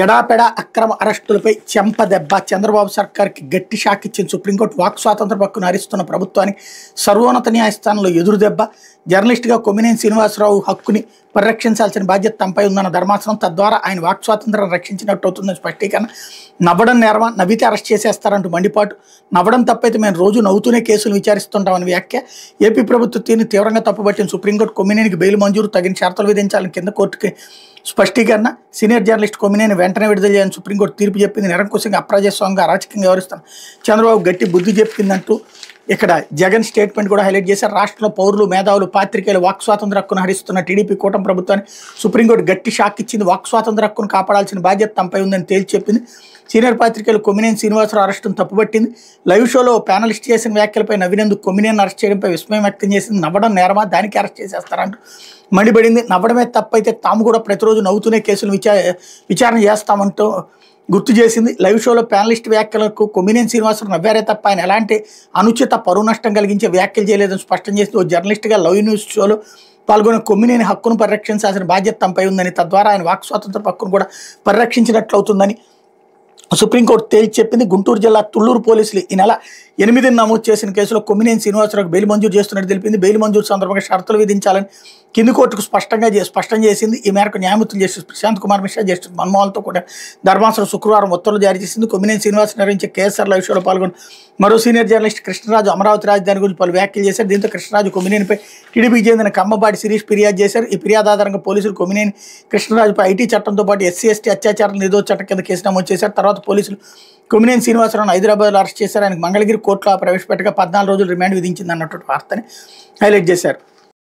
ఎడాపెడా అక్రమ అరెస్టులపై చెంపదెబ్బ చంద్రబాబు సర్కార్కి గట్టి షాక్ ఇచ్చింది సుప్రీంకోర్టు. వాక్ స్వాతంత్ర హక్కును హరిస్తున్న ప్రభుత్వానికి సర్వోన్నత న్యాయస్థానంలో ఎదురుదెబ్బ. జర్నలిస్టుగా కొమ్మినేని శ్రీనివాసరావు హక్కుని పరిరక్షించాల్సిన బాధ్యత తమపై ఉందన్న ధర్మాసనం, తద్వారా ఆయన వాక్ స్వాతంత్రం రక్షించినట్టు అవుతుందని స్పష్టీకరణ. నవ్వడం నేరమా, నవ్వితే అరెస్ట్ చేసేస్తారంటూ మండిపాటు. నవ్వడం తప్పైతే మేము రోజు నవ్వుతూనే కేసులు విచారిస్తుంటామని వ్యాఖ్య. ఏపీ ప్రభుత్వ తీరుని తీవ్రంగా తప్పుపట్టిన సుప్రీంకోర్టు కొమ్మినేనికి బెయిల్ మంజూరు, తగిన షరతులు విధించాలని కింద కోర్టుకి స్పష్టీకరణ. సీనియర్ జర్నలిస్ట్ కొమ్మినేని వెంటనే విడుదల చేయాలని సుప్రీంకోర్టు తీర్పు చెప్పింది. నిరంకుశంగా అప్రజాస్వామ్యంగా అరాచకంగా వ్యవహరిస్తాను చంద్రబాబు గట్టి బుద్ధి చెప్పిందంటూ ఇక్కడ జగన్ స్టేట్మెంట్ కూడా హైలైట్ చేశారు. రాష్ట్రంలో పౌరులు, మేధావులు, పాత్రికేయులు వాక్ స్వాతంత్ర హక్కును హరిస్తున్న టీడీపీ కూటమి ప్రభుత్వాన్ని సుప్రీంకోర్టు గట్టి షాక్ ఇచ్చింది. వాక్ స్వాతంత్ర హక్కును కాపాడాల్సిన బాధ్యత తమపై ఉందని తేల్చి చెప్పింది. సీనియర్ పాత్రికేయులు కొమ్మినేని శ్రీనివాసరావు అరెస్టును తప్పుపట్టింది. లైవ్ షోలో ప్యానలిస్ట్ చేసిన వ్యాఖ్యలపై నవ్వినందుకు కొమ్మినేని అరెస్ట్ చేయడంపై విస్మయం వ్యక్తం చేసింది. నవ్వడం నేరమా, దానికి అరెస్ట్ చేసేస్తారంటూ మండిపడింది. నవ్వడమే తప్పైతే తాము కూడా ప్రతిరోజు నవ్వుతూనే కేసులు విచారణ చేస్తామంటూ గుర్తు చేసింది. లైవ్ షోలో ప్యానలిస్ట్ వ్యాఖ్యలకు కొమ్మినేని శ్రీనివాసరావు నవ్వారే తప్ప ఆయన ఎలాంటి అనుచిత పరువు నష్టం కలిగించే వ్యాఖ్యలు చేయలేదని స్పష్టం చేసింది. ఓ జర్నలిస్ట్గా లైవ్ న్యూస్ షోలో పాల్గొన్న కొమ్మినేని హక్కును పరిరక్షించాల్సిన బాధ్యత తమపై ఉందని, తద్వారా ఆయన వాక్ స్వాతంత్ర హక్కును కూడా పరిరక్షించినట్లు అవుతుందని సుప్రీంకోర్టు తేల్చి చెప్పింది. గుంటూరు జిల్లా తుళ్లూరు పోలీసులు ఈ నెల 8న నమోదు చేసిన కేసులో కొమ్మినేని శ్రీనివాసరావుకు బెయిల్ మంజూరు చేస్తున్నట్టు తెలిపింది. బెయిల్ మంజూరు సందర్భంగా షరతులు విధించాలని కింది కోర్టుకు స్పష్టం చేసింది. ఈ మేరకు న్యాయమూర్తులు జస్టిస్ ప్రశాంత్ కుమార్ మిశ్రా, జస్టిస్ మన్మోహన్తో కూడా ధర్మాసనం శుక్రవారం ఉత్తర్వులు జారీ చేసింది. కొమ్మినేని శ్రీనివాస్ నిర్వహించే కేఎస్ఆర్ లైవ్ షోలో పాల్గొన్న మరో సీనియర్ జర్నలిస్ట్ కృష్ణరాజు అమరావతి రాజధాని గురించి పలు వ్యాఖ్యలు చేశారు. దీంతో కృష్ణరాజు కొమ్మినేనిపై టీడీపీకి చెందిన కమ్మబాటి శిరీష్ ఫిర్యాదు చేశారు. ఈ ఫిర్యాదు ఆధారంగా పోలీసులు కొమ్మినేని కృష్ణరాజుపై ఐటీ చట్టంతో పాటు ఎస్సీ ఎస్టీ అత్యాచారం నిరోధక చట్టం కింద కేసు నమోదు చేశారు. తర్వాత పోలీసులు కొమ్మినేని శ్రీనివాసరావును హైదరాబాద్లో అరెస్ట్ చేశారు. ఆయనకు మంగళగిరి కోర్టులో ప్రవేశపెట్టగా 14 రోజులు రిమాండ్ విధించింది అన్నటువంటి వార్తని హైలైట్ చేశారు.